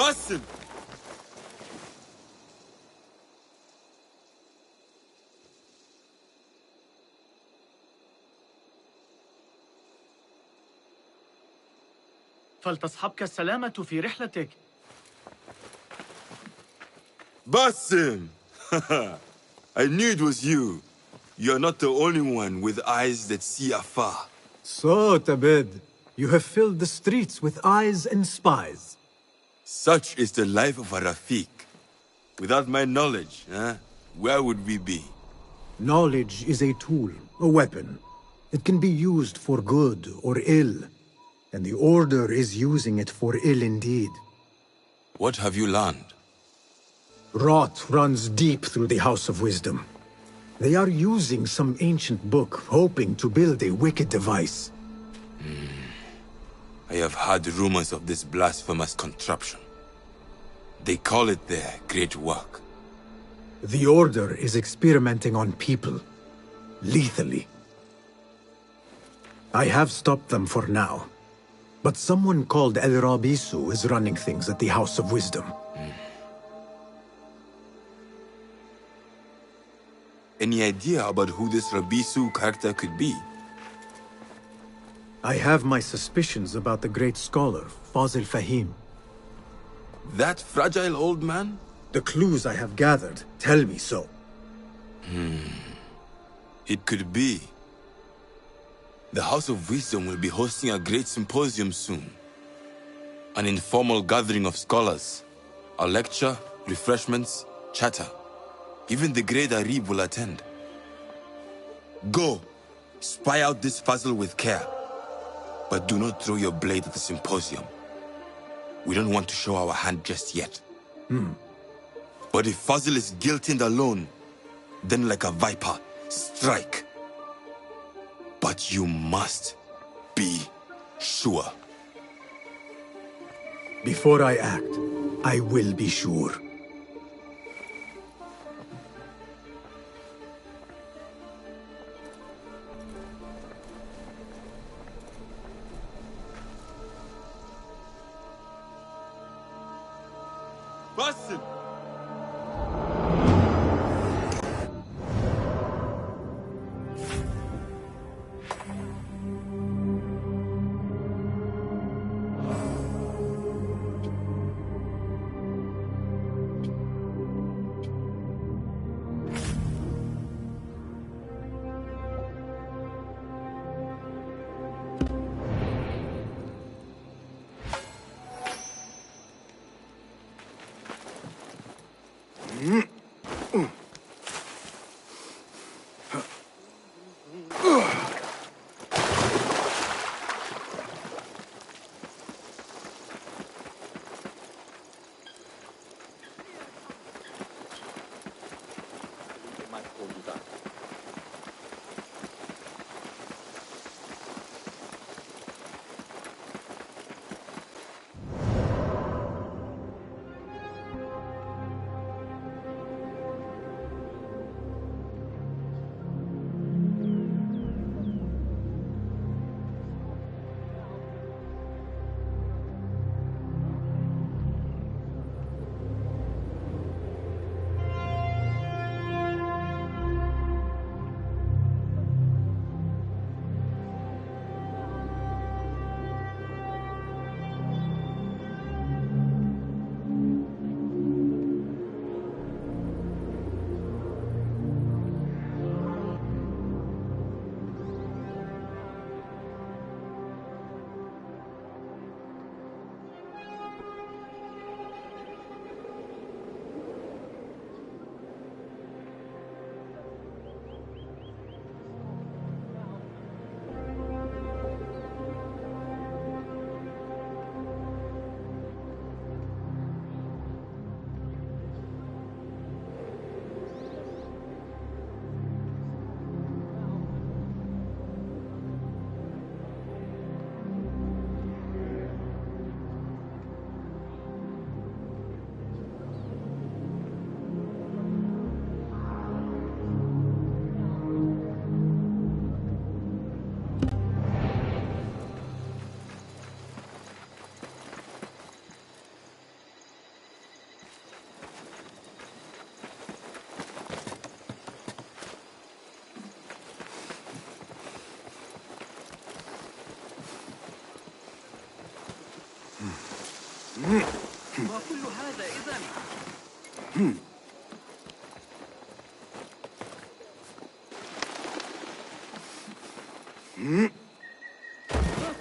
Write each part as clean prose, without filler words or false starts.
Basim! فلتصحبك السلامة في رحلتك. Basim! I knew it was you. You're not the only one with eyes that see afar. So, Tabid, you have filled the streets with eyes and spies. Such is the life of a Rafiq. Without my knowledge, where would we be? Knowledge is a tool, a weapon. It can be used for good or ill. And the Order is using it for ill indeed. What have you learned? Rot runs deep through the House of Wisdom. They are using some ancient book, hoping to build a wicked device. I have heard rumors of this blasphemous contraption. They call it their great work. The Order is experimenting on people. Lethally. I have stopped them for now. But someone called El Rabisu is running things at the House of Wisdom. Any idea about who this Rabisu character could be? I have my suspicions about the great scholar, Fazil Fahim. That fragile old man? The clues I have gathered tell me so. It could be. The House of Wisdom will be hosting a great symposium soon. An informal gathering of scholars. A lecture, refreshments, chatter. Even the great Arib will attend. Go, spy out this puzzle with care. But do not throw your blade at the symposium. We don't want to show our hand just yet. But if Fazil is guilty and alone, then like a viper, strike. But you must be sure. Before I act, I will be sure. Basim!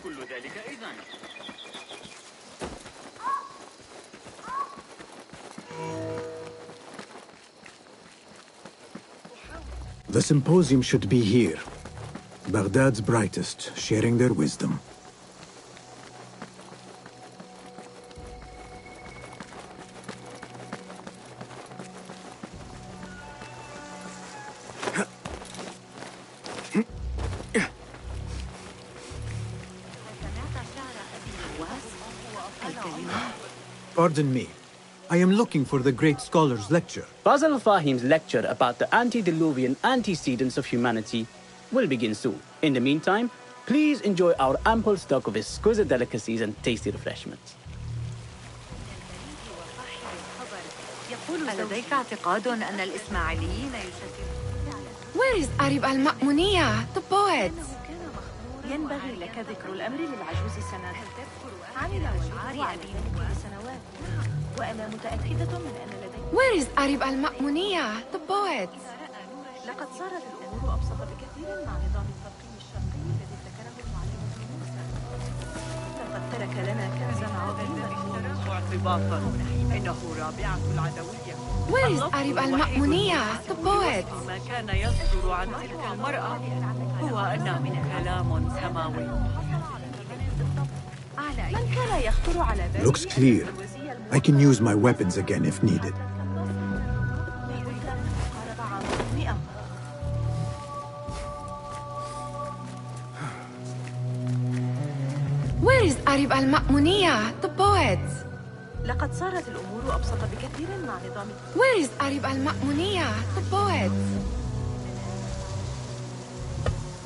كل ذلك إذن. The symposium should be here. Baghdad's brightest, sharing their wisdom. Pardon me. I am looking for the great scholar's lecture. Fazl Fahim's lecture about the antediluvian antecedents of humanity will begin soon. In the meantime, please enjoy our ample stock of exquisite delicacies and tasty refreshments. ألديك اعتقاد أن الإسماعيليين يشترون؟ Where is Arib al-Ma'muniyah, the poet? ينبغي لك ذكر الأمر للعجوز سنة. عمل والدي أبي سنوات وأنا متأكدة من أن لدي. Where is Arib al-Ma'muniyah, the poet? لقد صارت الأمور أبسط بكثير مع نظام الترقيم الشرقي الذي ابتكره المعلم موسى. لقد ترك لنا كنزا عظيما. اعتباطا إنه رابعة العدوية. Where is Arib al-Ma'muniyah, the poet? ما كان يصدر عن تلك المرأة هو أنه كلام سماوي. من كان يخطر على بالي؟ Looks clear. I can use my weapons again if needed. Where is Arib al-Ma'muniyah, the poet? لقد صارت الأمور أبسط بكثير مع نظام. Where is Arib al-Ma'muniyah, the poet?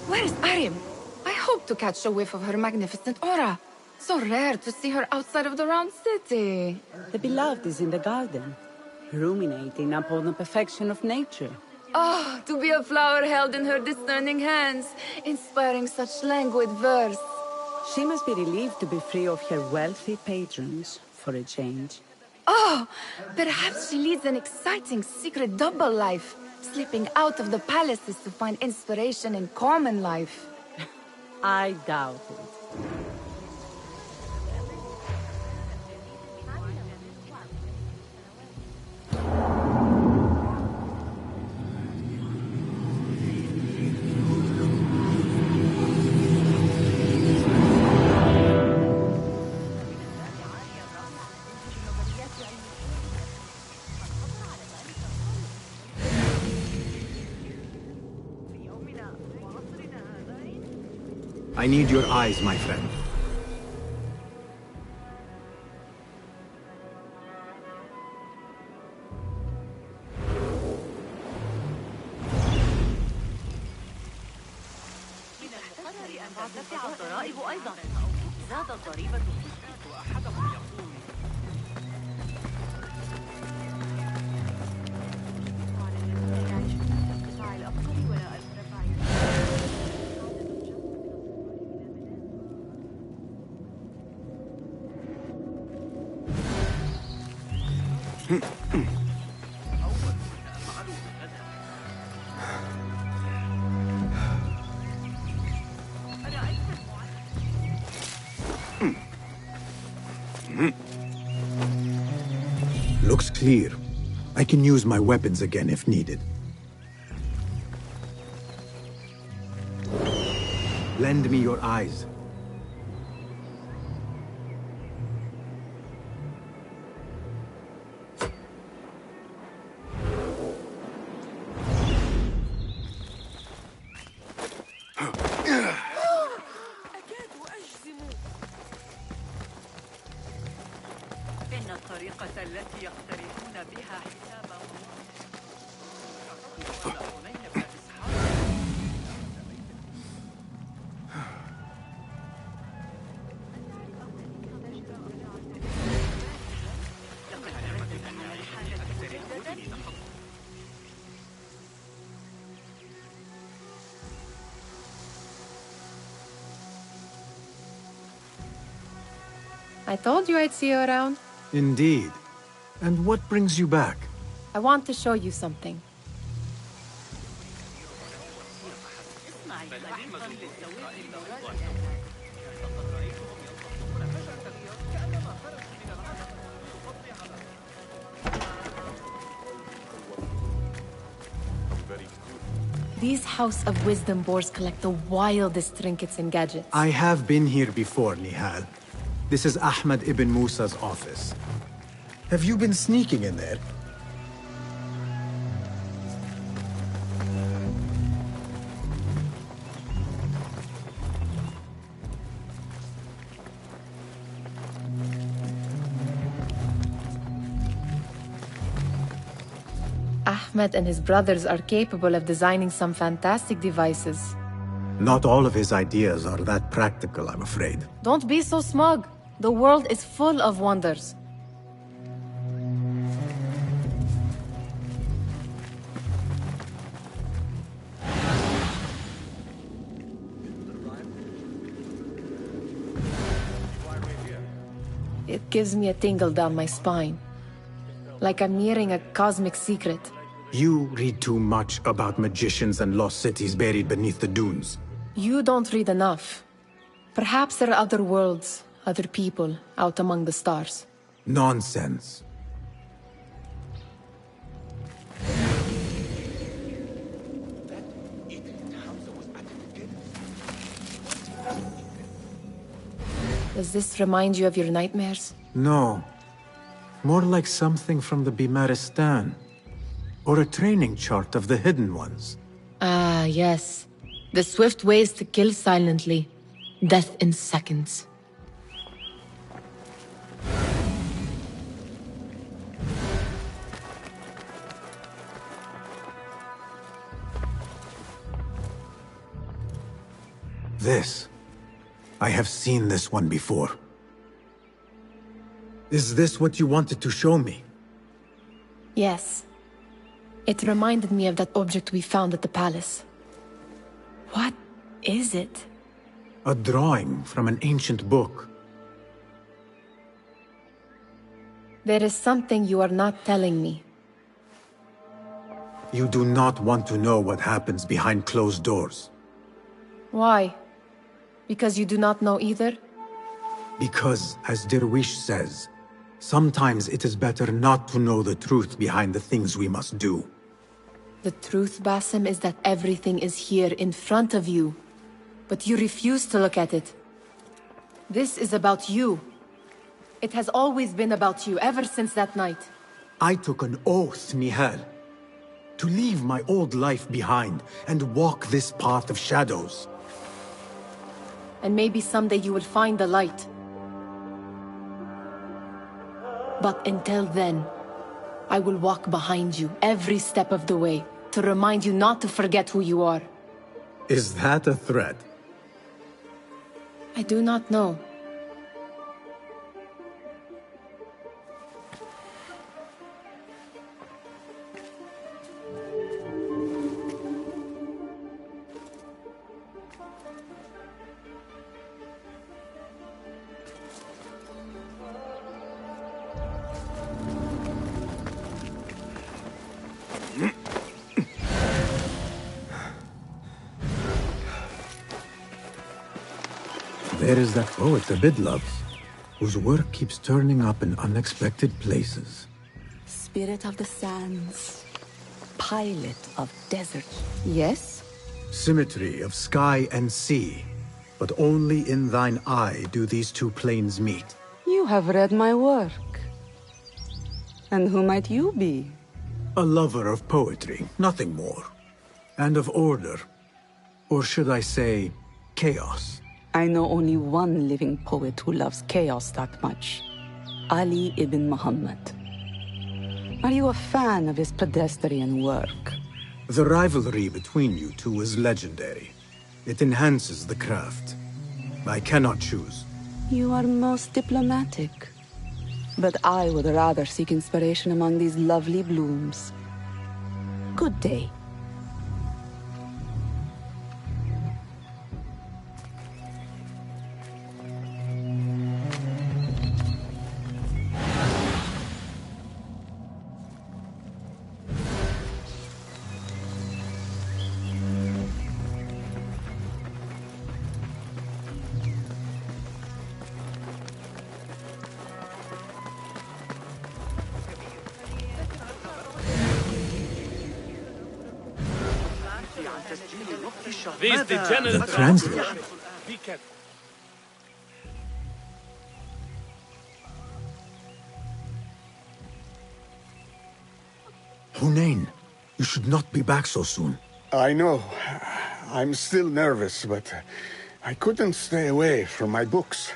Where is Arib? I hope to catch a whiff of her magnificent aura. So rare to see her outside of the round city. The beloved is in the garden, ruminating upon the perfection of nature. Oh, to be a flower held in her discerning hands, inspiring such languid verse. She must be relieved to be free of her wealthy patrons, for a change. Oh, perhaps she leads an exciting secret double life, slipping out of the palaces to find inspiration in common life. I doubt it. I need your eyes, my friend. ترتفع الضرائب أيضا. زادت ضريبة وأحدهم يقول يعيش في القطاع الأفقر ولا المربع. Looks clear. I can use my weapons again if needed. Lend me your eyes. إن الطريقة التي يقترحون بها حسابهم I told you I'd see you around. Indeed. And what brings you back? I want to show you something. These House of Wisdom boars collect the wildest trinkets and gadgets. I have been here before, Nihal. This is Ahmed ibn Musa's office. Have you been sneaking in there? Ahmed and his brothers are capable of designing some fantastic devices. Not all of his ideas are that practical, I'm afraid. Don't be so smug. The world is full of wonders. It gives me a tingle down my spine. Like I'm nearing a cosmic secret. You read too much about magicians and lost cities buried beneath the dunes. You don't read enough. Perhaps there are other worlds, other people, out among the stars. Nonsense. Does this remind you of your nightmares? No. More like something from the Bimaristan. Or a training chart of the Hidden Ones. Ah, yes. The swift ways to kill silently. Death in seconds. This. I have seen this one before. Is this what you wanted to show me? Yes. It reminded me of that object we found at the palace. What is it? A drawing from an ancient book. There is something you are not telling me. You do not want to know what happens behind closed doors. Why? Because you do not know either? Because, as Derwish says, sometimes it is better not to know the truth behind the things we must do. The truth, Basim, is that everything is here in front of you. But you refuse to look at it. This is about you. It has always been about you, ever since that night. I took an oath, Nihal, to leave my old life behind and walk this path of shadows. And maybe someday you will find the light. But until then, I will walk behind you every step of the way to remind you not to forget who you are. Is that a threat? I do not know. There is that poet the Bid loves, whose work keeps turning up in unexpected places. Spirit of the sands, pilot of desert. Yes? Symmetry of sky and sea, but only in thine eye do these two planes meet. You have read my work. And who might you be? A lover of poetry, nothing more. And of order. Or should I say, chaos. I know only one living poet who loves chaos that much. Ali ibn Muhammad. Are you a fan of his pedestrian work? The rivalry between you two is legendary. It enhances the craft. I cannot choose. You are most diplomatic. But I would rather seek inspiration among these lovely blooms. Good day. These degenerates The translator. Be careful. Hunain, you should not be back so soon. I know. I'm still nervous, but I couldn't stay away from my books.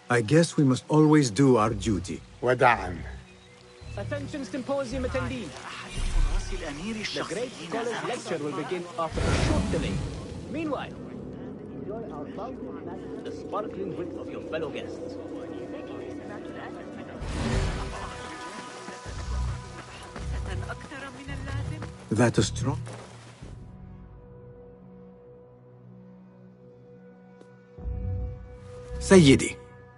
I guess we must always do our duty. Wada'an. Attention symposium attendees. The great scholars lecture will begin after a short delay. Meanwhile, enjoy our bounty and the sparkling wit of your fellow guests. That is strong. Sayyidi,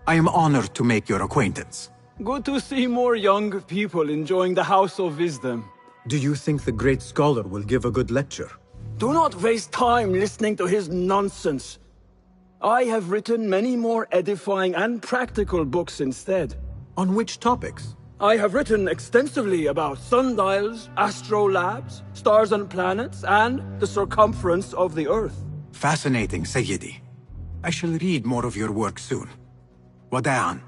I am honored to make your acquaintance. Good to see more young people enjoying the House of Wisdom. Do you think the great scholar will give a good lecture? Do not waste time listening to his nonsense. I have written many more edifying and practical books instead. On which topics? I have written extensively about sundials, astrolabes, stars and planets, and the circumference of the Earth. Fascinating, Sayyidi. I shall read more of your work soon. Wada'an.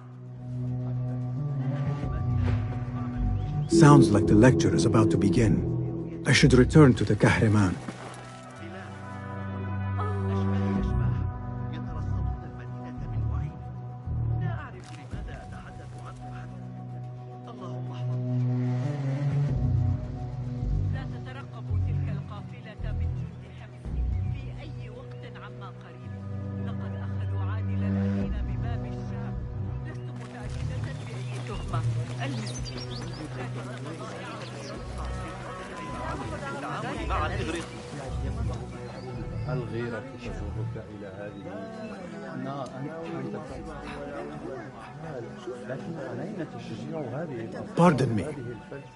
Sounds like the lecture is about to begin. I should return to the Kahraman. الغيرة تجرك إلى هذه لكن علينا تشجيع هذه. Pardon me.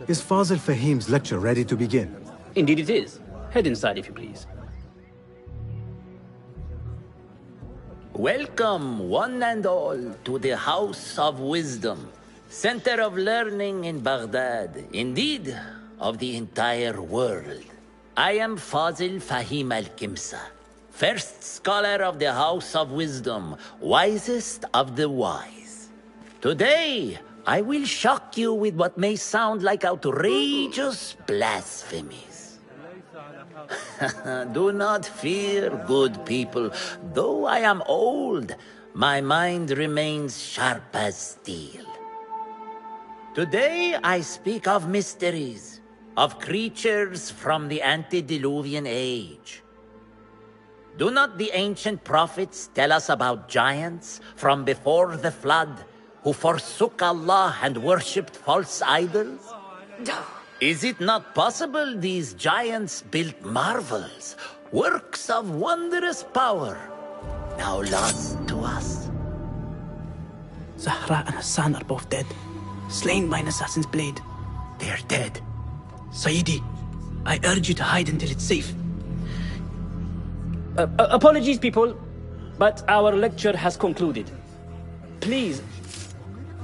Is Fazil Fahim's lecture ready to begin? Indeed it is. Head inside if you please. Welcome, one and all, to the House of Wisdom, center of learning in Baghdad, indeed, of the entire world. I am Fazil Fahim al-Kimsa, first scholar of the House of Wisdom, wisest of the wise. Today, I will shock you with what may sound like outrageous blasphemies. Do not fear, good people. Though I am old, my mind remains sharp as steel. Today I speak of mysteries, of creatures from the antediluvian age. Do not the ancient prophets tell us about giants from before the flood who forsook Allah and worshipped false idols? Is it not possible these giants built marvels, works of wondrous power, now lost to us? Zahra and Hassan are both dead, slain by an assassin's blade. They're dead. Sayyidi, I urge you to hide until it's safe. Apologies, people, but our lecture has concluded. Please,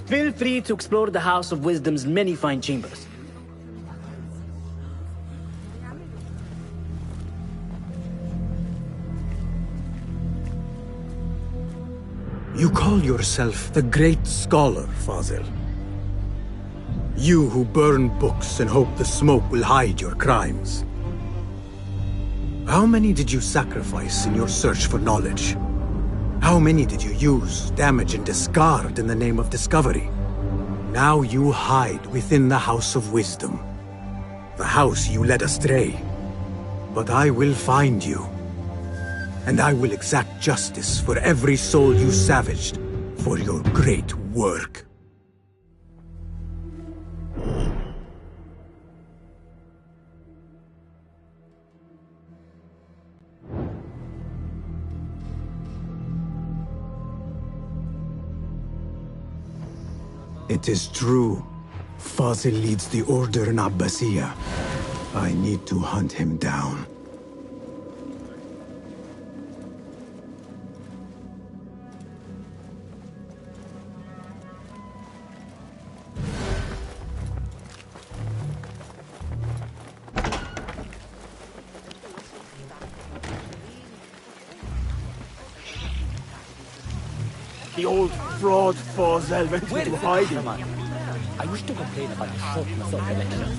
feel free to explore the House of Wisdom's many fine chambers. You call yourself the great scholar, Fazil. You who burn books and hope the smoke will hide your crimes. How many did you sacrifice in your search for knowledge? How many did you use, damage, and discard in the name of discovery? Now you hide within the House of Wisdom. The house you led astray. But I will find you. And I will exact justice for every soul you savaged for your great work. It is true. Fazil leads the Order in Abbasiyah. I need to hunt him down. The old fraud Forzel went into hiding. I wish to complain about the shortness of the lecture.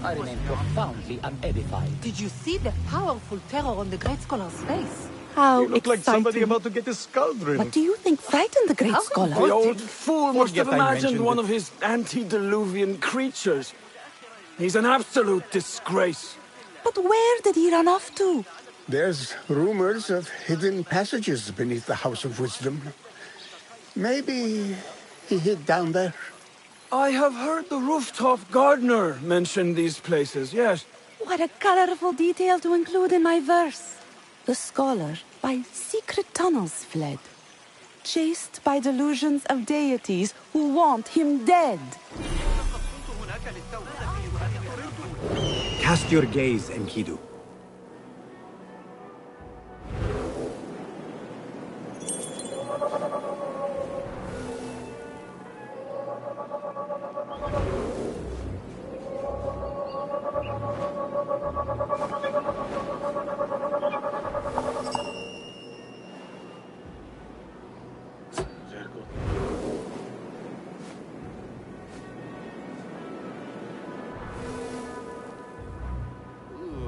I remain profoundly unedified. Did you see the powerful terror on the Great Scholar's face? How You look like somebody exciting. about to get his skull drilled. What do you think frightened the Great Scholar? The old fool must have Forget I imagined mentioned one it. of his antediluvian creatures. He's an absolute disgrace. But where did he run off to? There's rumors of hidden passages beneath the House of Wisdom. Maybe he hid down there. I have heard the rooftop gardener mention these places, yes. What a colorful detail to include in my verse. The scholar by secret tunnels fled, chased by delusions of deities who want him dead. Cast your gaze, Enkidu.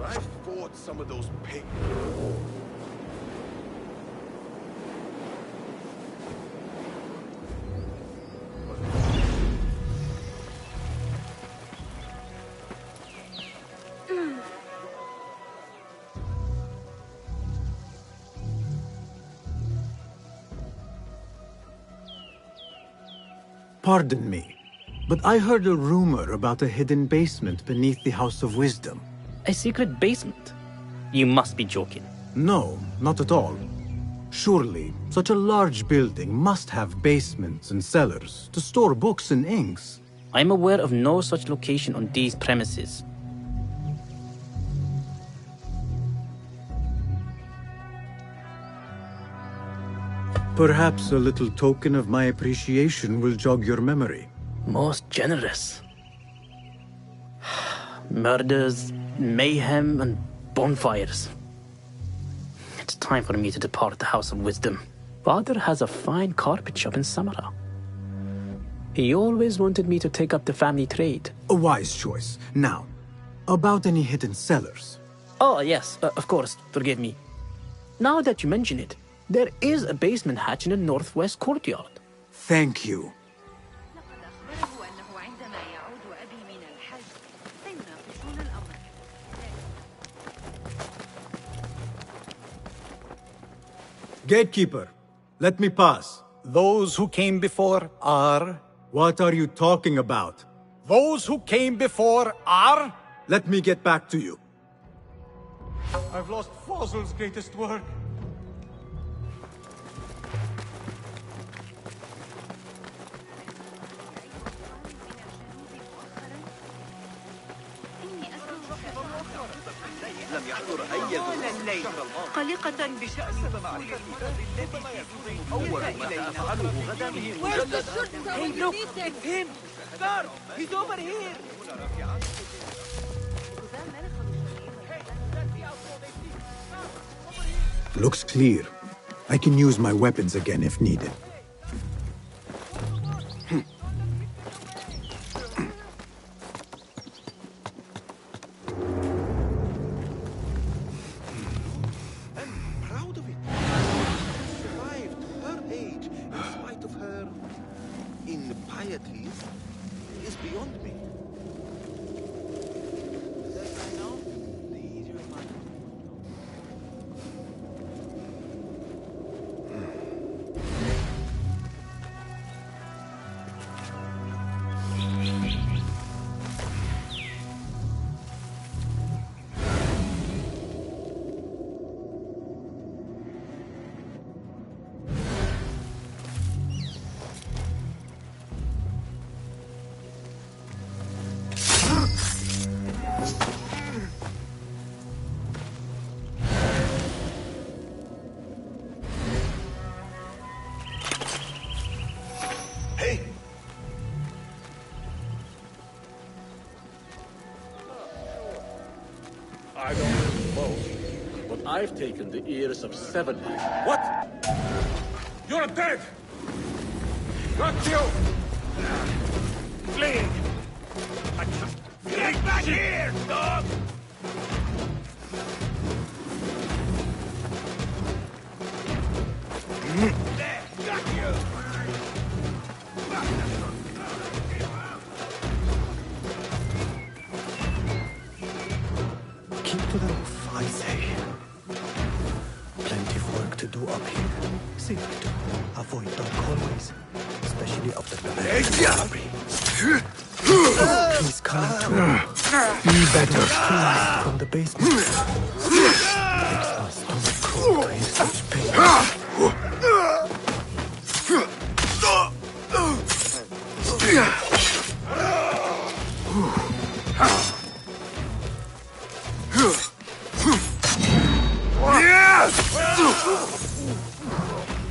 I fought some of those pigs. Pardon me, but I heard a rumor about a hidden basement beneath the House of Wisdom. A secret basement? You must be joking. No, not at all. Surely, such a large building must have basements and cellars to store books and inks. I'm aware of no such location on these premises. Perhaps a little token of my appreciation will jog your memory. Most generous. Murders, mayhem, and bonfires. It's time for me to depart the House of Wisdom. Father has a fine carpet shop in Samara. He always wanted me to take up the family trade. A wise choice. Now, about any hidden cellars. Oh, yes, of course, forgive me. Now that you mention it, there is a basement hatch in the northwest courtyard. Thank you. Gatekeeper, let me pass. Those who came before are... What are you talking about? Those who came before are... Let me get back to you. I've lost Fossil's greatest work. لم يحضر أي الليل قلقة بشأن أول ما سأفعله غدا مجلد Hey look, it's him! Guard! He's over here! Looks clear. I can use my weapons again if needed. Is beyond me. I don't know both, but I've taken the ears of 7 men. What? You're dead! Got you! Fleeing! Get back here, dog! There, got you! Keep to the roof, I say. Plenty of work to do up here. Safe to avoid dark hallways, especially after the robbery. He's coming to. Be better. Please, from the basement. Makes my stomach crawl to hear such pain.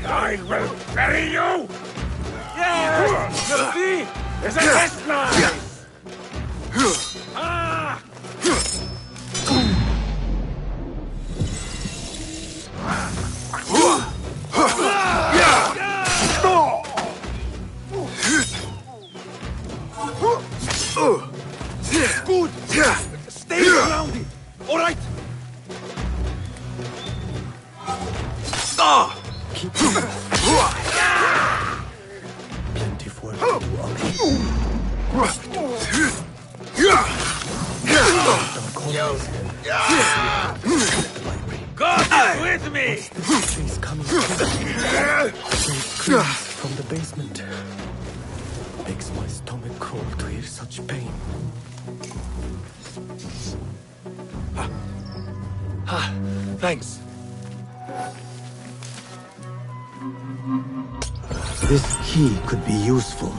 I will bury you! Yeah! The thief is a best line! Ah! Good! Stay grounded! All right! Keep plenty of work to do up God is with me! She's coming from the basement. Makes my stomach crawl to hear such pain. Thanks. This key could be useful.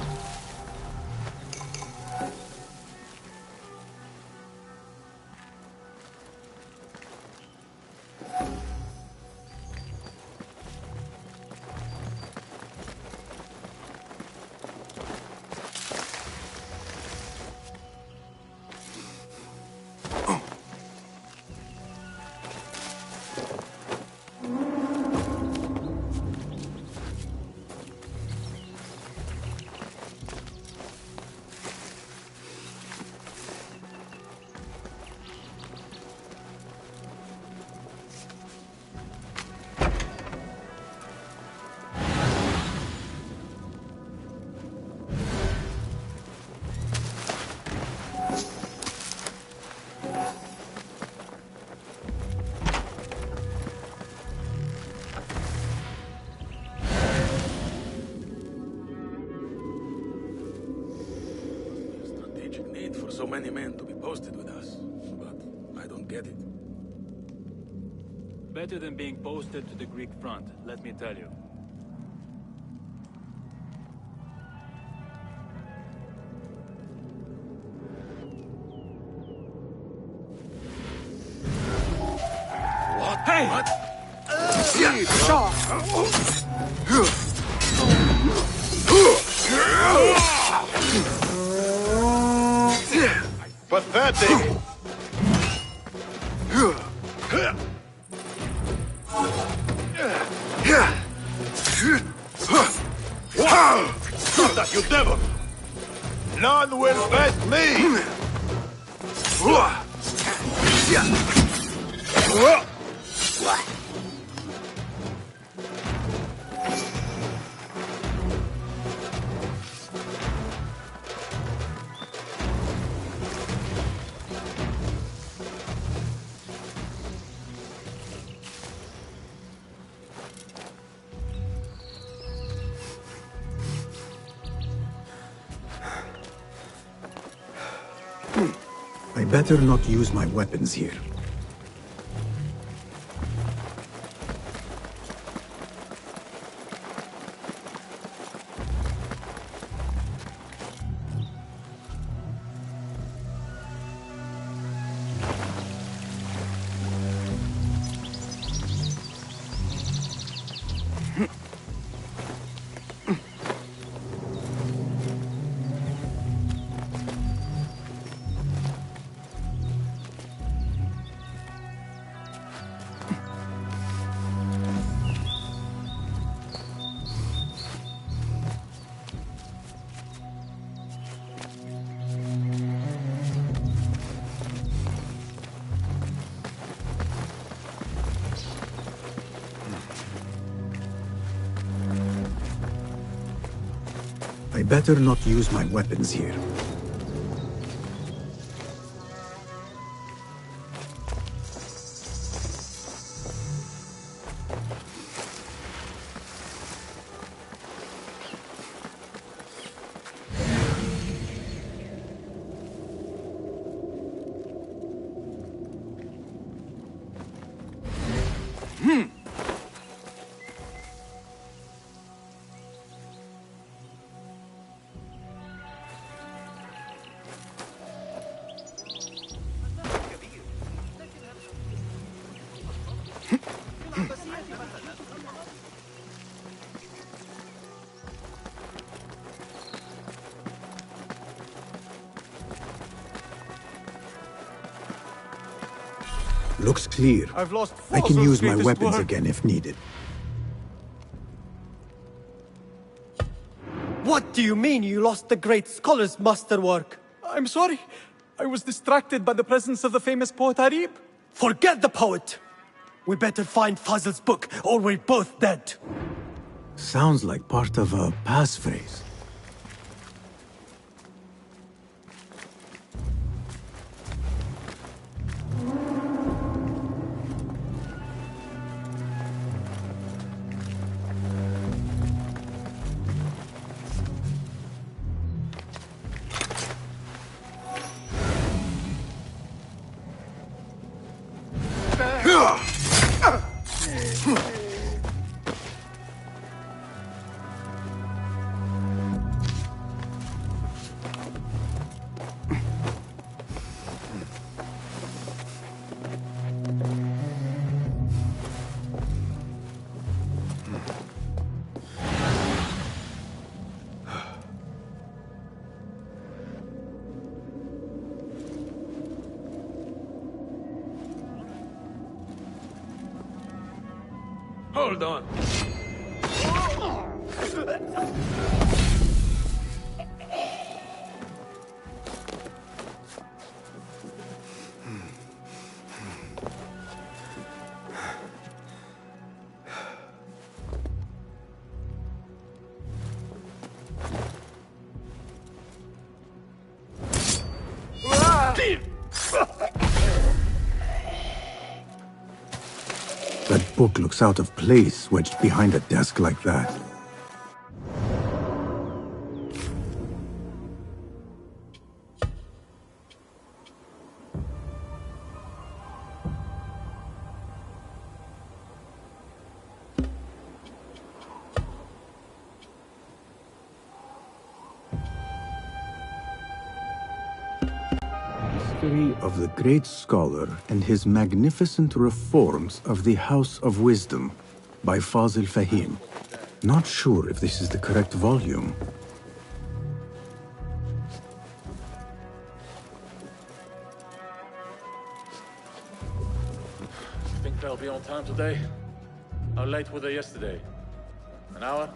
For so many men to be posted with us, but I don't get it. Better than being posted to the Greek front, let me tell you. What? Hey! What? Pathetic! Stop that, you devil! None will best me! I better not use my weapons here. better not use my weapons here. Looks clear. I've lost I can use my greatest weapons work. again if needed. What do you mean you lost the great scholar's masterwork? I'm sorry. I was distracted by the presence of the famous poet Harib. Forget the poet! We better find Fazl's book, or we're both dead. Sounds like part of a passphrase. Hold on. That book looks out of place, wedged behind a desk like that. History of the great scholar and his magnificent reforms of the House of Wisdom by Fazil Fahim. Not sure if this is the correct volume. Think they'll be on time today? How late were they yesterday? An hour?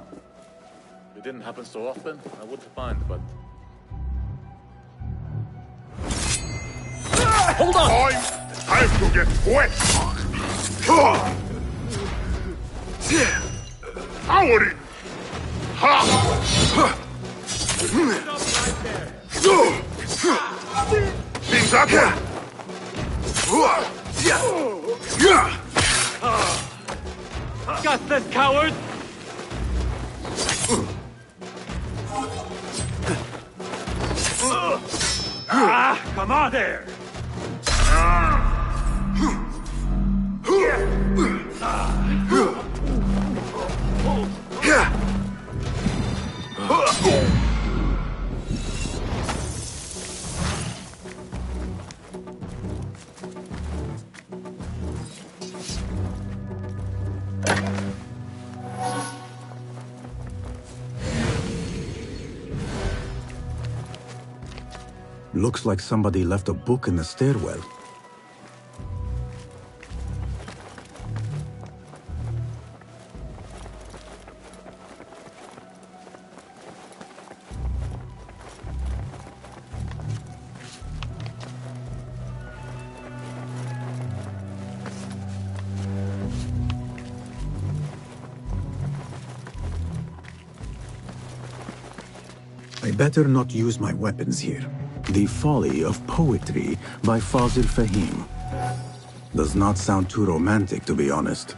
It didn't happen so often. I wouldn't mind, but... Hold on! Time to get wet! Howdy! Ha! Things up! Gutless coward! Come on there! Looks like somebody left a book in the stairwell. better not use my weapons here. The Folly of Poetry by Fazil Fahim. Does not sound too romantic, to be honest.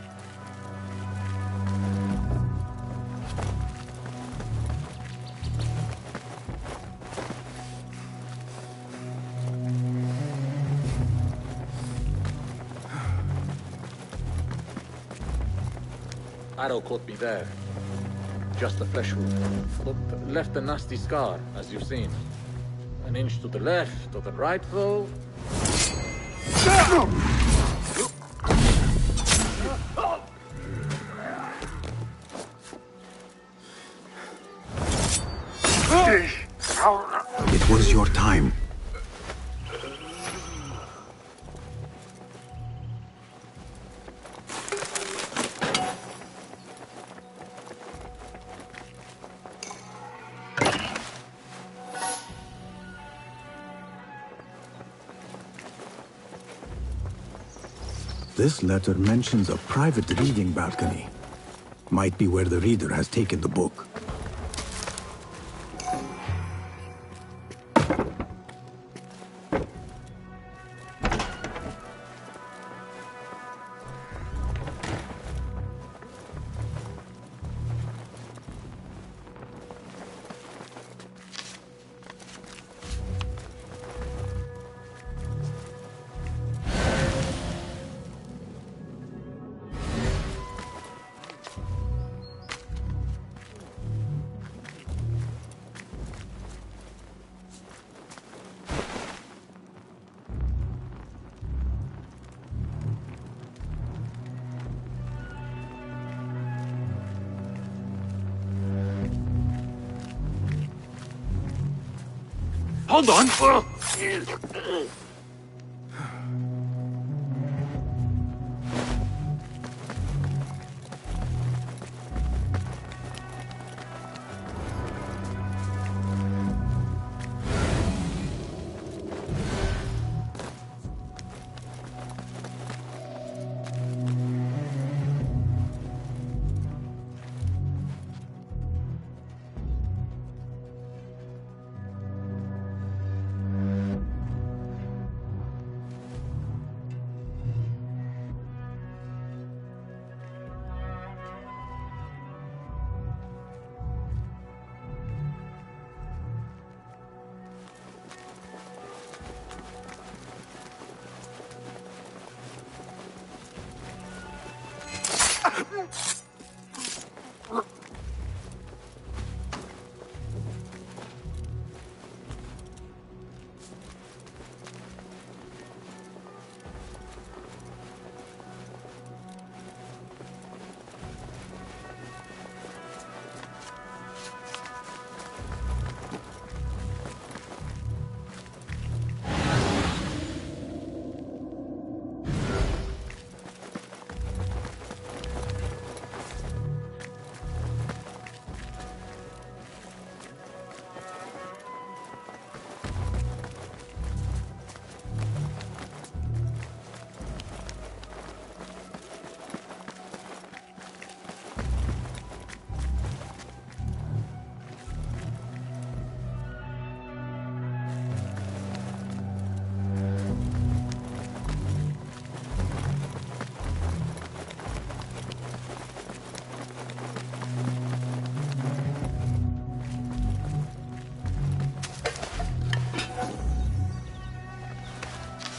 Arrow caught me there. Just a flesh wound. But left a nasty scar, as you've seen. An inch to the left, or the right, though. It was your time. This letter mentions a private reading balcony. Might be where the reader has taken the book. Hold on!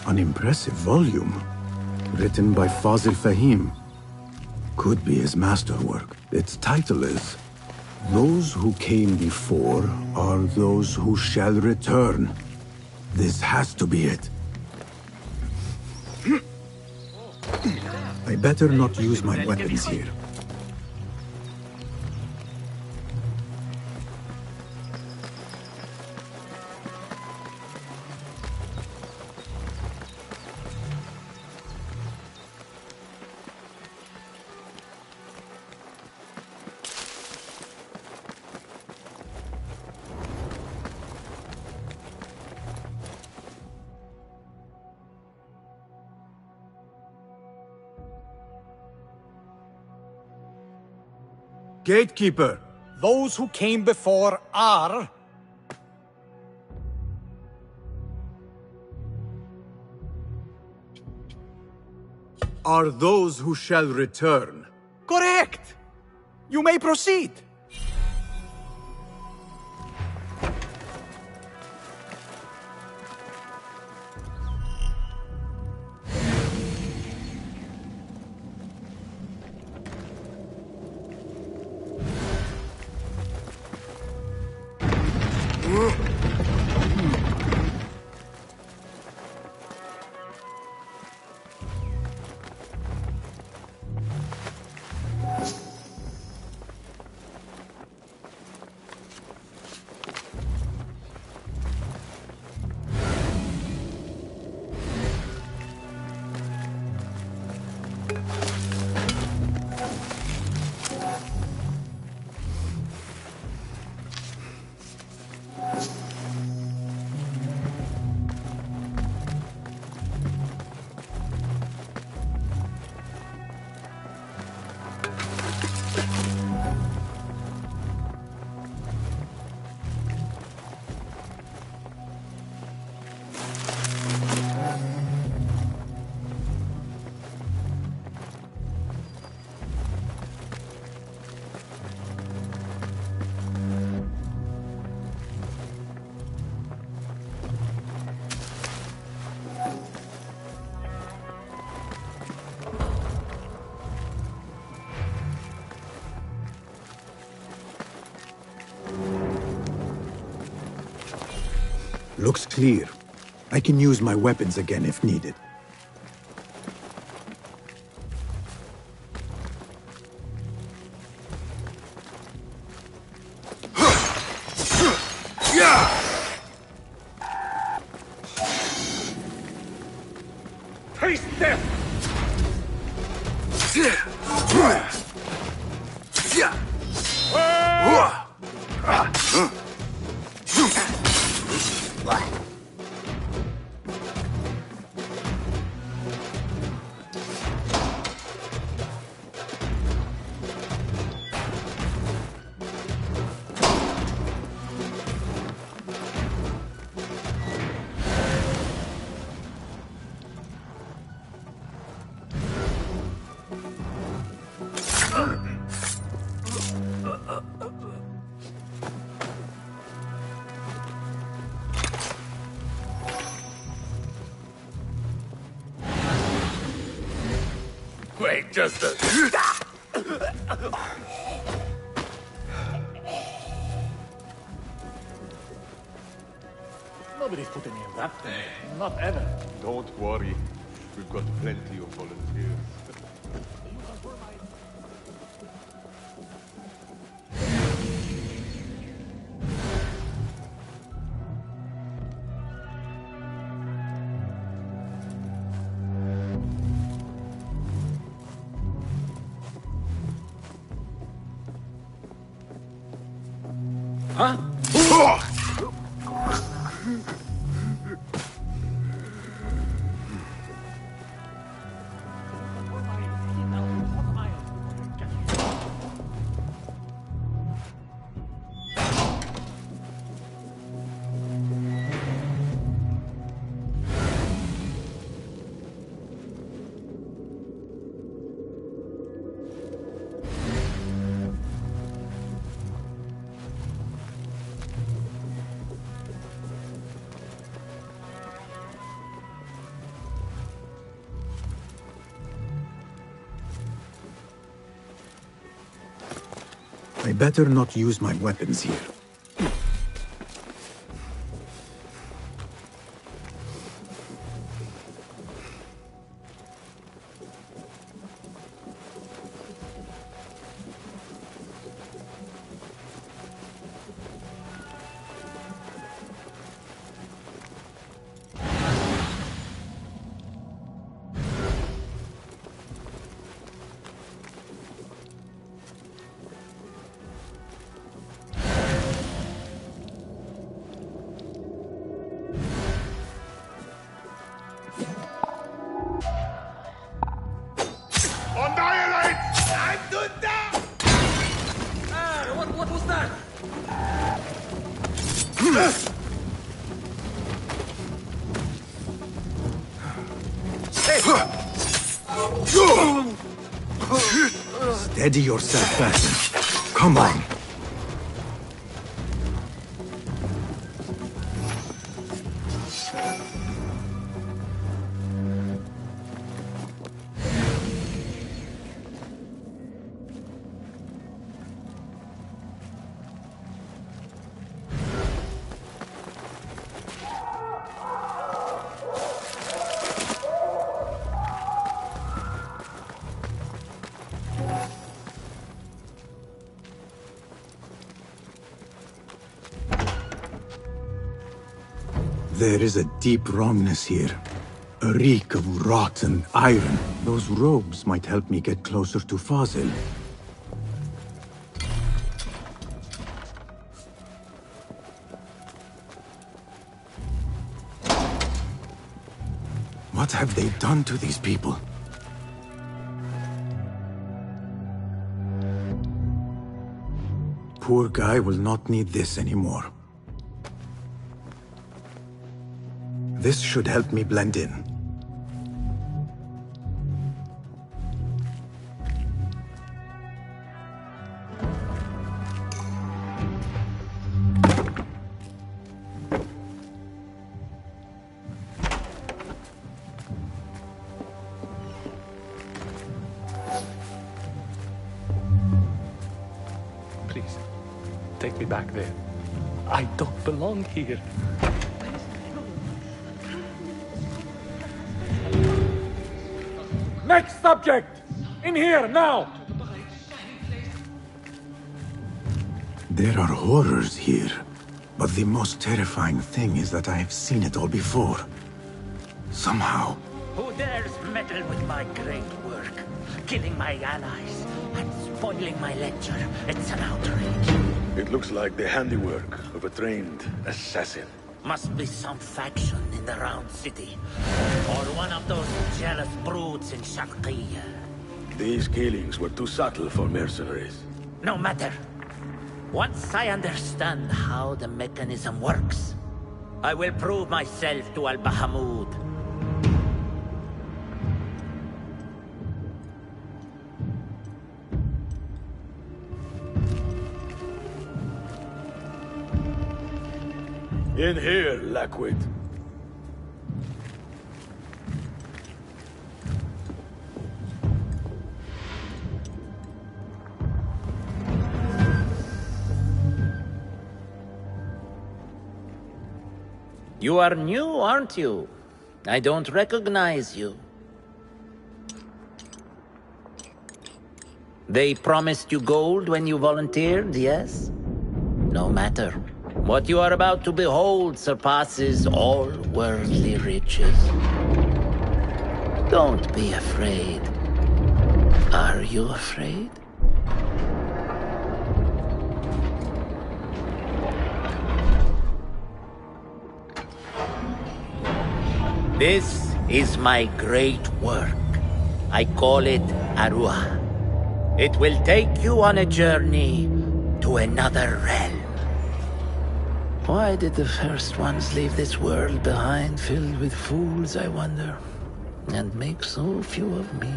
An impressive volume, written by Fazil Fahim. Could be his masterwork. Its title is, "Those who came before are those who shall return." This has to be it. I better not use my weapons here. Gatekeeper, those who came before are... are those who shall return. Correct! You may proceed. Looks clear. I can use my weapons again if needed. Taste death! Wait just a... Nobody's putting me in that thing. Not ever. Don't worry. We've got plenty of volunteers. Huh? I better not use my weapons here. Annihilate! I'm doing that! What was that? Hey! Steady yourself, Basim. Come on. There is a deep wrongness here. A reek of rotten iron. Those robes might help me get closer to Fazil. What have they done to these people? Poor guy will not need this anymore. This should help me blend in. Please, take me back there. I don't belong here. Next subject! In here, now! There are horrors here, but the most terrifying thing is that I have seen it all before. Somehow. Who dares meddle with my great work? Killing my allies and spoiling my lecture. It's an outrage. It looks like the handiwork of a trained assassin. Must be some faction in the Round City. Or one of those jealous brutes in Sharqiyya. These killings were too subtle for mercenaries. No matter. Once I understand how the mechanism works, I will prove myself to Al-Bahamud. In here, Lackwit. You are new, aren't you? I don't recognize you. They promised you gold when you volunteered, yes? No matter. What you are about to behold surpasses all worldly riches. Don't be afraid. Are you afraid? This is my great work. I call it Arua. It will take you on a journey to another realm. Why did the first ones leave this world behind filled with fools, I wonder, and make so few of me?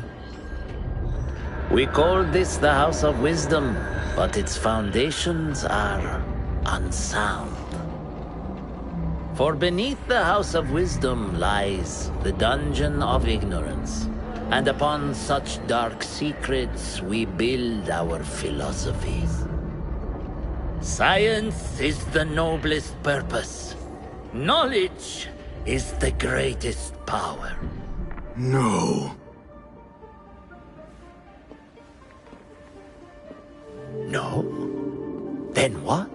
We called this the House of Wisdom, but its foundations are unsound. For beneath the House of Wisdom lies the Dungeon of Ignorance, and upon such dark secrets we build our philosophies. Science is the noblest purpose. Knowledge is the greatest power. No. No? Then what?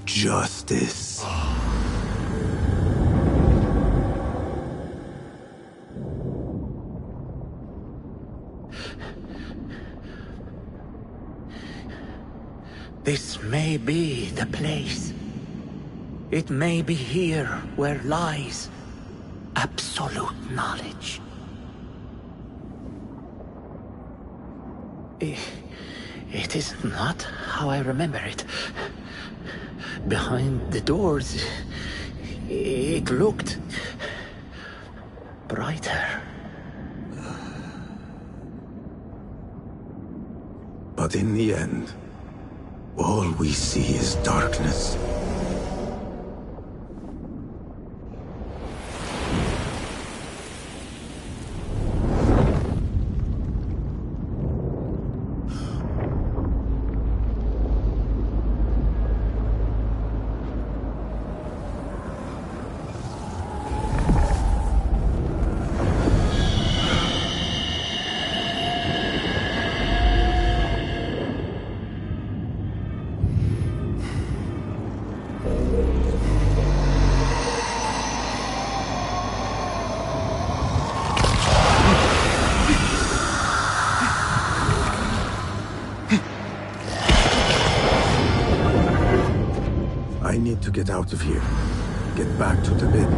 Justice. This may be the place. It may be here where lies absolute knowledge. It is not how I remember it. Behind the doors, it looked brighter. But in the end, all we see is darkness. I need to get out of here. Get back to the vid.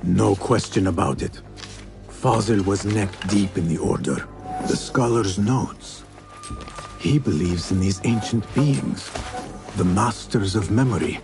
No question about it. Fazil was neck-deep in the Order. The scholar's notes. He believes in these ancient beings, the masters of memory.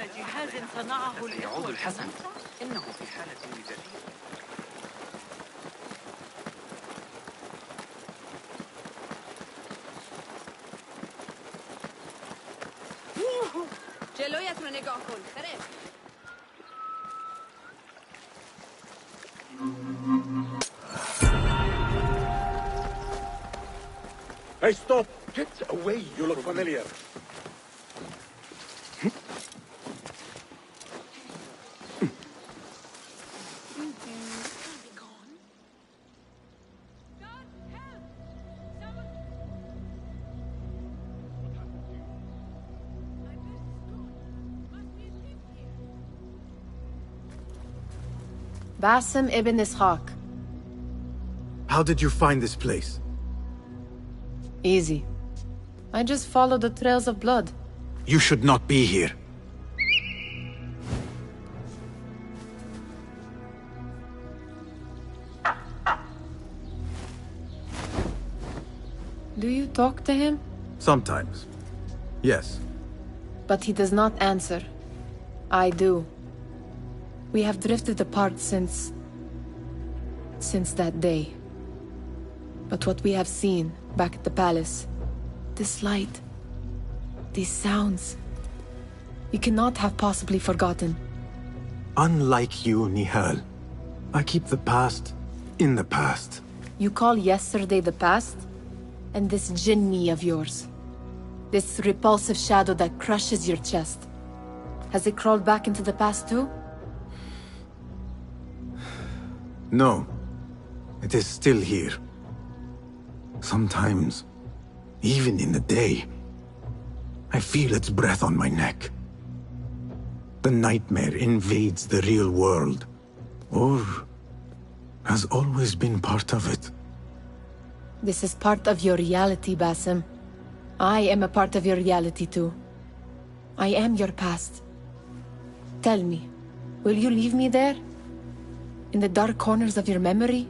جهاز صنعه يعود الحسن إنه في حالة مزاجية. جلویت رو نگاه کن. خرف. Hey, stop! Get away! You look familiar. Basim ibn Ishaq. How did you find this place? Easy. I just followed the trails of blood. You should not be here. Do you talk to him? Sometimes. Yes. But he does not answer. I do. We have drifted apart since that day. But what we have seen back at the palace, this light, these sounds, you cannot have possibly forgotten. Unlike you, Nihal, I keep the past in the past. You call yesterday the past? And this jinni of yours, this repulsive shadow that crushes your chest, has it crawled back into the past too? No. It is still here. Sometimes, even in the day, I feel its breath on my neck. The nightmare invades the real world, or has always been part of it. This is part of your reality, Basim. I am a part of your reality too. I am your past. Tell me, will you leave me there? In the dark corners of your memory?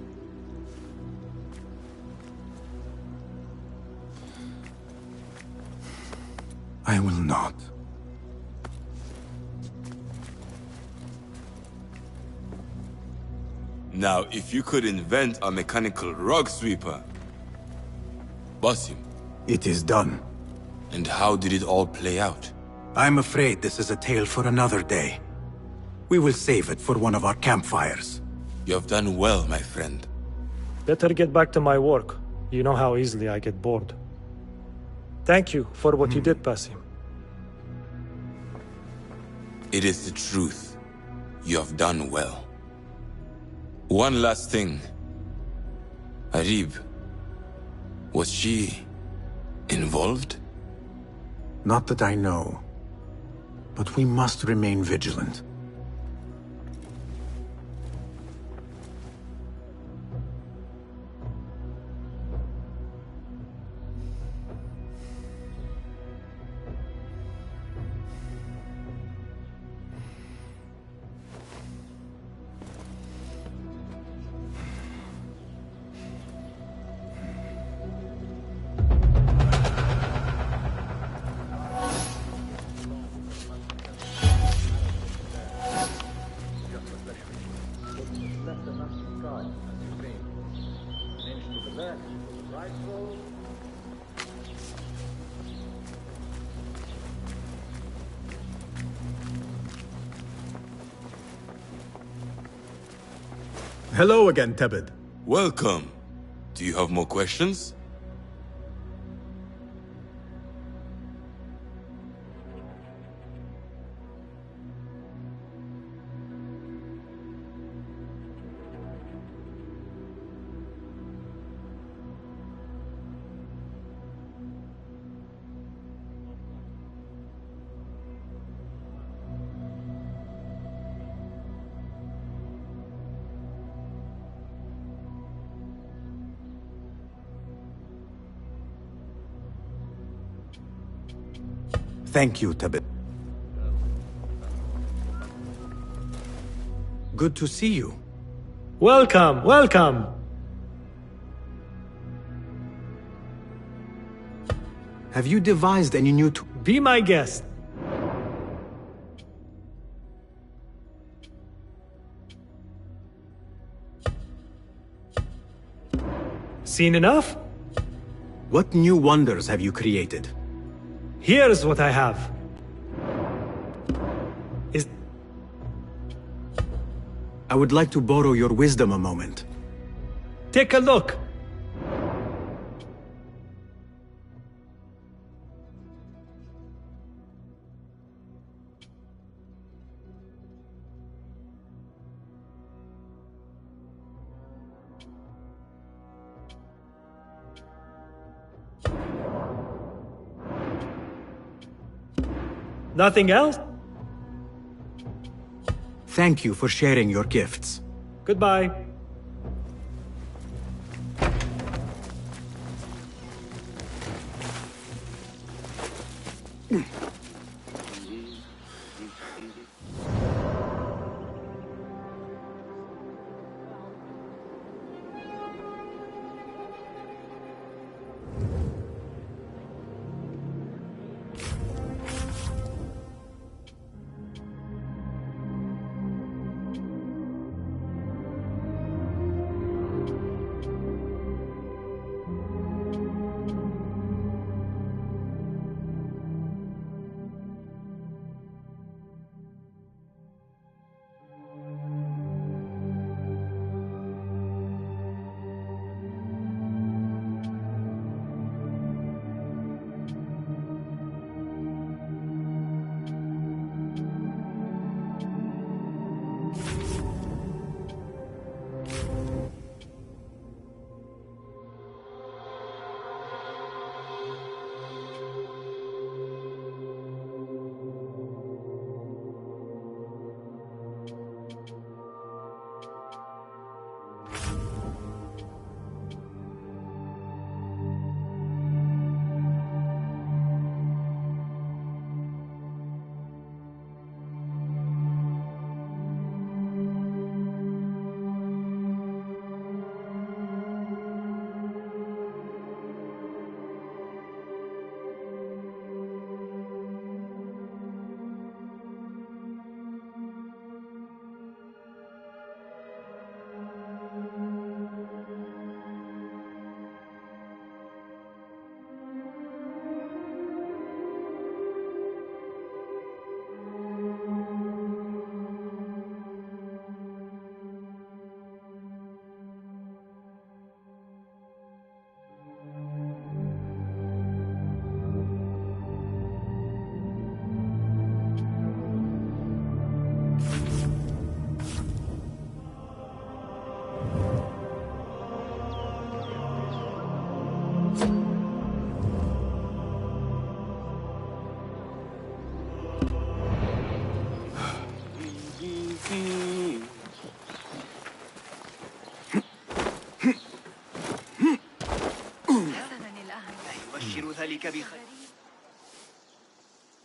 I will not. Now, if you could invent a mechanical rug sweeper. Basim. It is done. And how did it all play out? I'm afraid this is a tale for another day. We will save it for one of our campfires. You have done well, my friend. Better get back to my work. You know how easily I get bored. Thank you for what you did, Basim. It is the truth. You have done well. One last thing. Arib, was she involved? Not that I know. But we must remain vigilant. Hello again, Tebed. Welcome. Do you have more questions? Thank you, Tebed. Good to see you. Welcome, welcome! Have you devised any new Be my guest. Seen enough? What new wonders have you created? Here's what I have. I would like to borrow your wisdom a moment. Take a look. Nothing else? Thank you for sharing your gifts. Goodbye.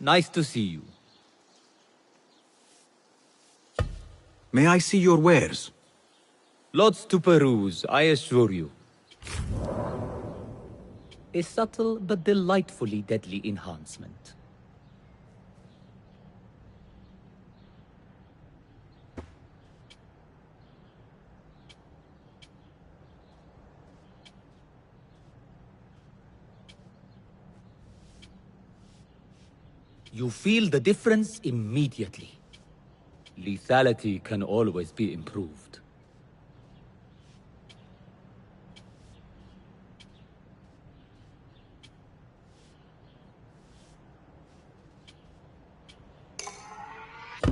Nice to see you. May I see your wares? Lots to peruse, I assure you. A subtle but delightfully deadly enhancement. You feel the difference immediately. Lethality can always be improved.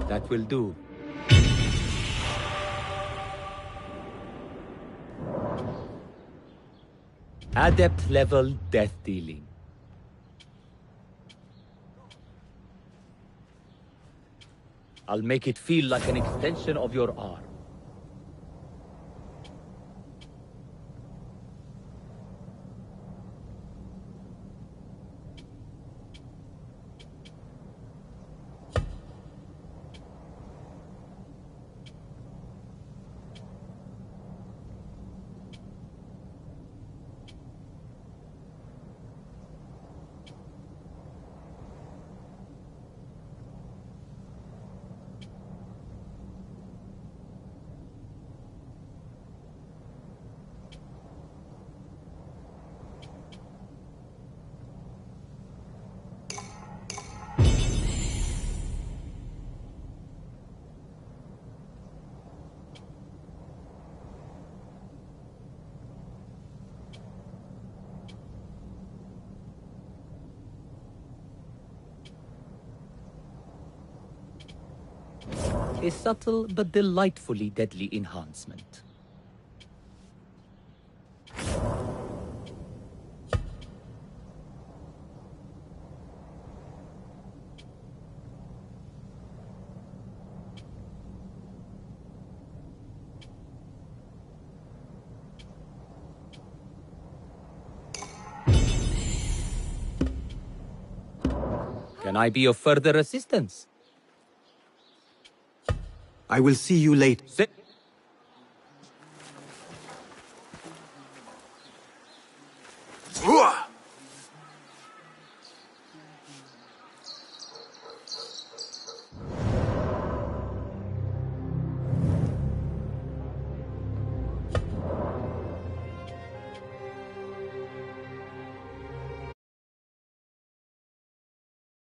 That will do. Adept level death dealing. I'll make it feel like an extension of your arm. A subtle but delightfully deadly enhancement. Can I be of further assistance? I will see you later. Sit.